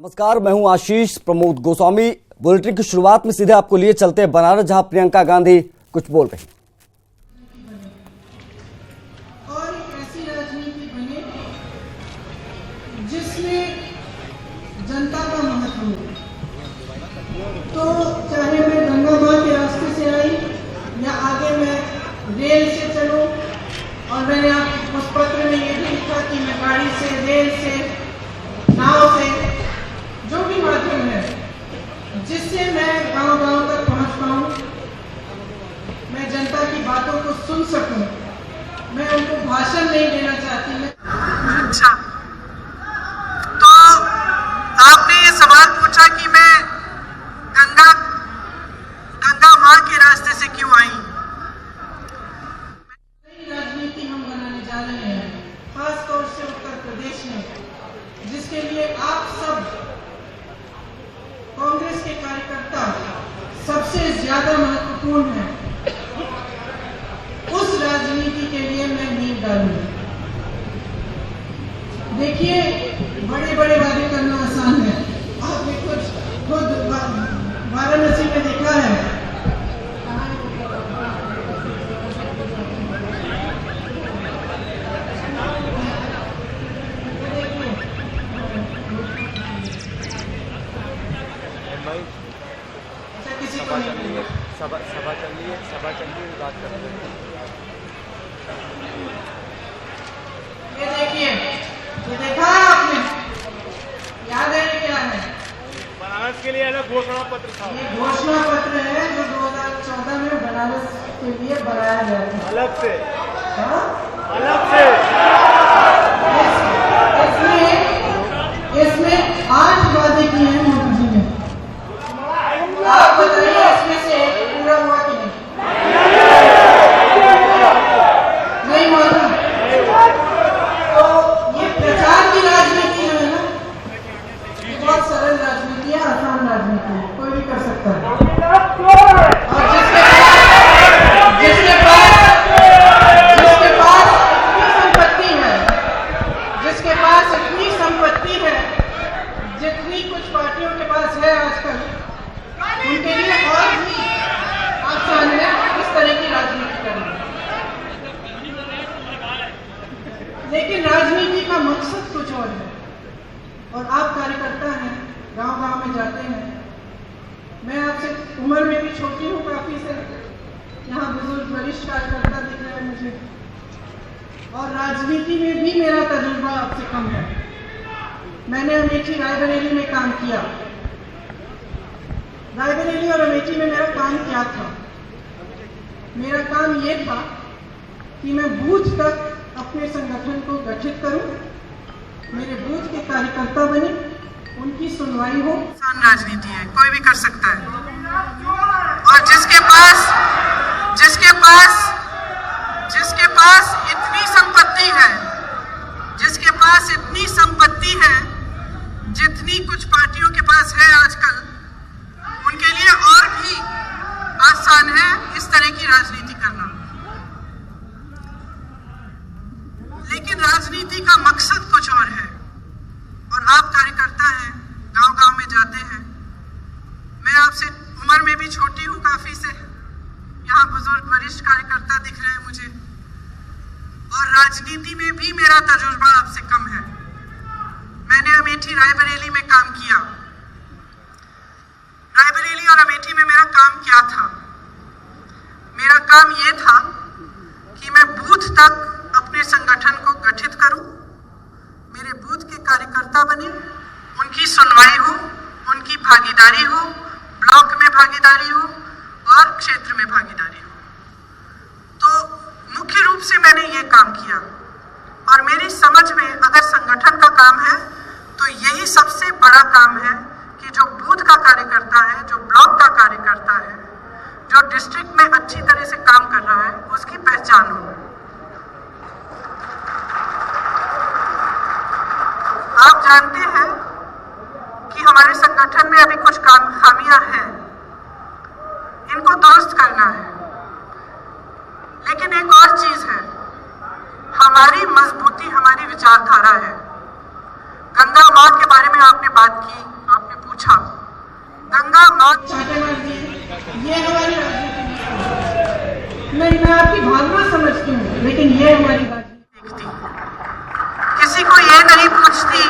नमस्कार, मैं हूं आशीष प्रमोद गोस्वामी। बुलेटिन की शुरुआत में सीधे आपको लिए चलते हैं बनारस, जहां प्रियंका गांधी कुछ बोल रही। और एक ऐसी राजनीति बने जिसमें जनता का महत्व हो। तो चाहे मैं गंगा माँ के रास्ते से आई या आगे मैं रेल से चलूं, और मैंने आप उस पत्र में ये भी लिखा कि मैं गाड़ी से, रेल से, नाव से, जो भी माध्यम है जिससे मैं गांव-गांव तक पहुंच पाऊं, मैं जनता की बातों को सुन सकूं। मैं उनको भाषण नहीं देना चाहती। मैं अच्छा, तो आपने ये सवाल पूछा कि मैं गंगा माँ के रास्ते से क्यों आई। नई राजनीति हम बनाने जा रहे हैं, खासतौर से उत्तर प्रदेश में, जिसके लिए आप सब कांग्रेस के कार्यकर्ता सबसे ज्यादा महत्वपूर्ण है। उस राजनीति के लिए मैं नींव डालूंगी। देखिए, बड़े बड़े वादे करना आसान है। आपने खुद वाराणसी में देखा है। किसी को नहीं, सभा चल रही है, बात कर रहे हैं। ये देखिए, ये देखा है आपने, याद है ये क्या है? बनारस के लिए अलग घोषणा पत्र था। ये घोषणा पत्र है जो 2014 में बनारस के लिए बनाया गया था। अलग से, हाँ? अलग से। इसमें 8 वादे किए हैं मोदी जी ने। आप बताइए इसमें से पूरा हुआ कि नहीं? नहीं हुआ। तो ये प्रचार की राजनीति जो है ना, बहुत सरल राजनीति है, आसान राजनीति है, कोई भी कर सकता है। और जिसके पास इतनी संपत्ति है, जितनी कुछ पार्टियों के पास है आजकल, उनके लिए और भी आसान है इस तरह की राजनीति करना। लेकिन राजनीति का मकसद कुछ और है। और आप कार्यकर्ता हैं, गांव-गांव में जाते हैं। मैं आपसे उम्र में भी छोटी हूँ काफी से, यहाँ बुजुर्ग वरिष्ठ कार्यकर्ता दिख रहे हैं मुझे, और राजनीति में भी मेरा तजुर्बा आपसे कम है। मैंने अमेठी रायबरेली में काम किया। रायबरेली और अमेठी में मेरा काम क्या था? मेरा काम ये था कि मैं बूथ तक अपने संगठन को गठित करूं, मेरे बूथ के कार्यकर्ता बने, उनकी सुनवाई हो। आसान राजनीति है, कोई भी कर सकता है। और जिसके पास इतनी संपत्ति है, जितनी कुछ पार्टियों के पास है आजकल, उनके लिए और भी आसान है इस तरह की राजनीति करना। लेकिन राजनीति का मकसद कुछ और है। और आप कार्यकर्ता हैं, गांव-गांव में जाते हैं। मैं आपसे उम्र में भी छोटी हूं काफी से, यहाँ बुजुर्ग वरिष्ठ कार्यकर्ता दिख रहे हैं मुझे, और राजनीति में भी मेरा तजुर्बा आपसे कम है। मैंने अमेठी रायबरेली में काम किया। रायबरेली और अमेठी में मेरा काम क्या था? मेरा काम ये था कि मैं बूथ तक अपने संगठन को गठित करूं, मेरे बूथ के कार्यकर्ता बने, उनकी सुनवाई हो, उनकी भागीदारी हो, ब्लॉक में भागीदारी हो और क्षेत्र में भागीदारी हो। तो मुख्य रूप से मैंने ये काम किया। और मेरी समझ में अगर संगठन का काम है तो यही सबसे बड़ा काम है कि जो बूथ का कार्यकर्ता है, जो ब्लॉक का कार्यकर्ता है, जो डिस्ट्रिक्ट में अच्छी तरह से काम कर रहा है, उसकी पहचान हो। आप जानते हैं कि हमारे संगठन में अभी कुछ खामियां हैं, इनको दुरुस्त करना है। लेकिन एक और चीज है, हमारी मजबूती हमारी विचारधारा है। गंगा माँ के बारे में आपने बात की, आपने पूछा गंगा माँ चाटे मार दिए, ये हमारी राजनीति नहीं। मैं आपकी भावना समझती हूँ, लेकिन ये हमारी राजनीति देखती। किसी को ये नहीं पूछती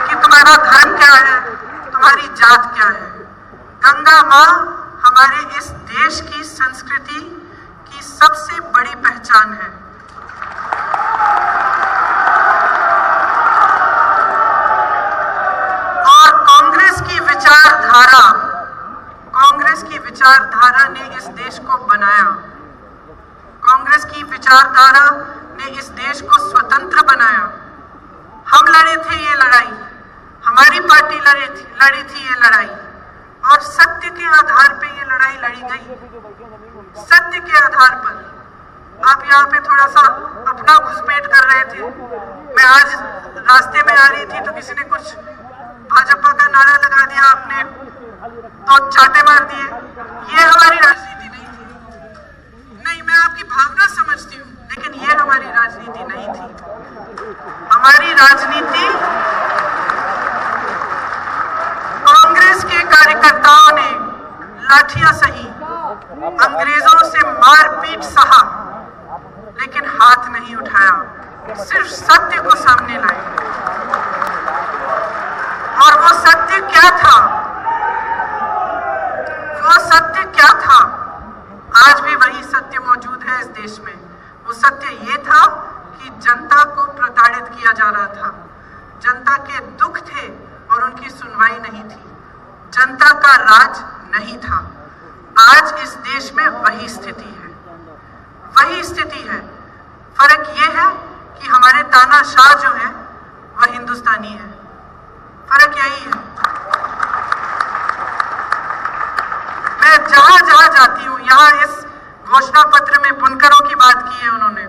कि तुम्हारा धर्म क्या है, तुम्हारी जात क्या है। गंगा माँ हमारे इस देश की संस्कृति की सबसे बड़ी पहचान है। और कांग्रेस की विचारधारा ने इस देश को बनाया। कांग्रेस की विचारधारा ने इस देश को स्वतंत्र बनाया। हम लड़े थे ये लड़ाई, हमारी पार्टी लड़ी थी ये लड़ाई, और सत्य के आधार पे ये लड़ाई लड़ी गई। सत्य के आधार पर। आप यहाँ पे थोड़ा सा अपना घुसपैठ कर रहे थे। मैं आज रास्ते में आ रही थी तो किसी ने कुछ भाजपा का नारा लगा दिया, आपने तो चाटे मार दिए। ये हमारी राजनीति नहीं थी। नहीं, मैं आपकी भावना समझती हूँ, लेकिन ये हमारी राजनीति नहीं थी। हमारी राजनीति कांग्रेस के कार्यकर्ताओं ने लाठियां सही, अंग्रेजों से मारपीट सहा, लेकिन हाथ नहीं उठाया, सिर्फ सत्य को सामने लाए। और वो सत्य क्या था? वो सत्य क्या था? आज भी वही सत्य मौजूद है इस देश में। वो सत्य ये था कि जनता को प्रताड़ित किया जा रहा था, जनता के दुख थे और उनकी सुनवाई नहीं थी, जनता का राज नहीं था। आज इस देश में वही स्थिति है, वही स्थिति है। फर्क ये है कि हमारे तानाशाह जो हैं वह हिंदुस्तानी है। फर्क यही है। मैं जहां जहां जाती हूं, यहां इस घोषणा पत्र में बुनकरों की बात की है उन्होंने।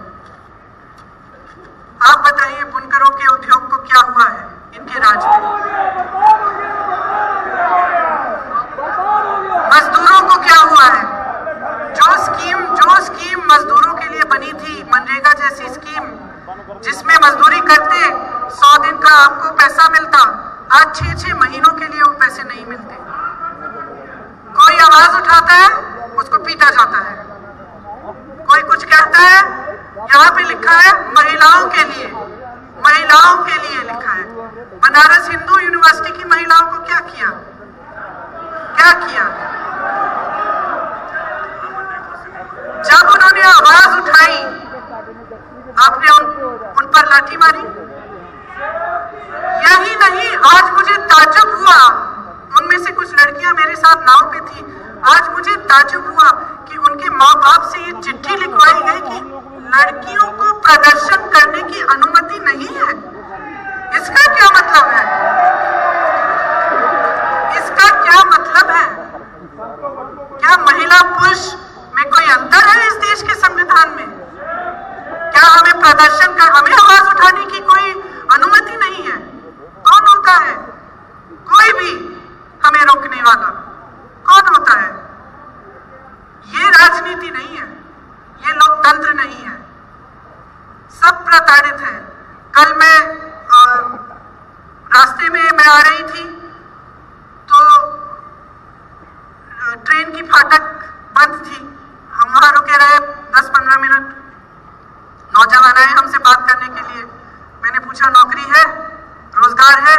आप बताइए बुनकरों के उद्योग को क्या हुआ है इनके राज में? मजदूरों को क्या हुआ है? जो स्कीम मजदूरों के लिए बनी थी, मनरेगा जैसी स्कीम, जिसमें मजदूरी करते 100 दिन का आपको पैसा मिलता, आज 6-6 महीनों के लिए वो पैसे नहीं मिलते। कोई आवाज उठाता है, उसको पीटा जाता है। कोई कुछ कहता है, यहाँ पे लिखा है महिलाओं के लिए लिखा है। बनारस हिंदू यूनिवर्सिटी की महिलाओं को क्या किया? जब उन्होंने आवाज उठाई, आपने उन पर लाठी मारी। यही नहीं, आज मुझे ताज्जुब हुआ, उनमें से कुछ लड़कियां मेरे साथ नाव पे थी। आज मुझे ताज्जुब हुआ कि उनके माँ बाप से ये चिट्ठी लिखवाई गई कि लड़कियों को प्रदर्शन करने की अनुमति नहीं है। इसका क्या मतलब है? इसका क्या मतलब है? क्या महिला पुरुष में कोई अंतर है इस देश के संविधान में? क्या हमें प्रदर्शन कर, हमें आवाज उठाने की कोई अनुमति नहीं है? कौन होता है? कोई भी हमें रोकने वाला कौन होता है? ये राजनीति नहीं है, ये लोकतंत्र नहीं है। सब प्रताड़ित है। कल मैं रास्ते में मैं आ रही थी तो ट्रेन की फाटक बंद थी। हम वहां रुके रहे 10-15 मिनट। नौजवान आए हमसे बात करने के लिए। मैंने पूछा नौकरी है, रोजगार है?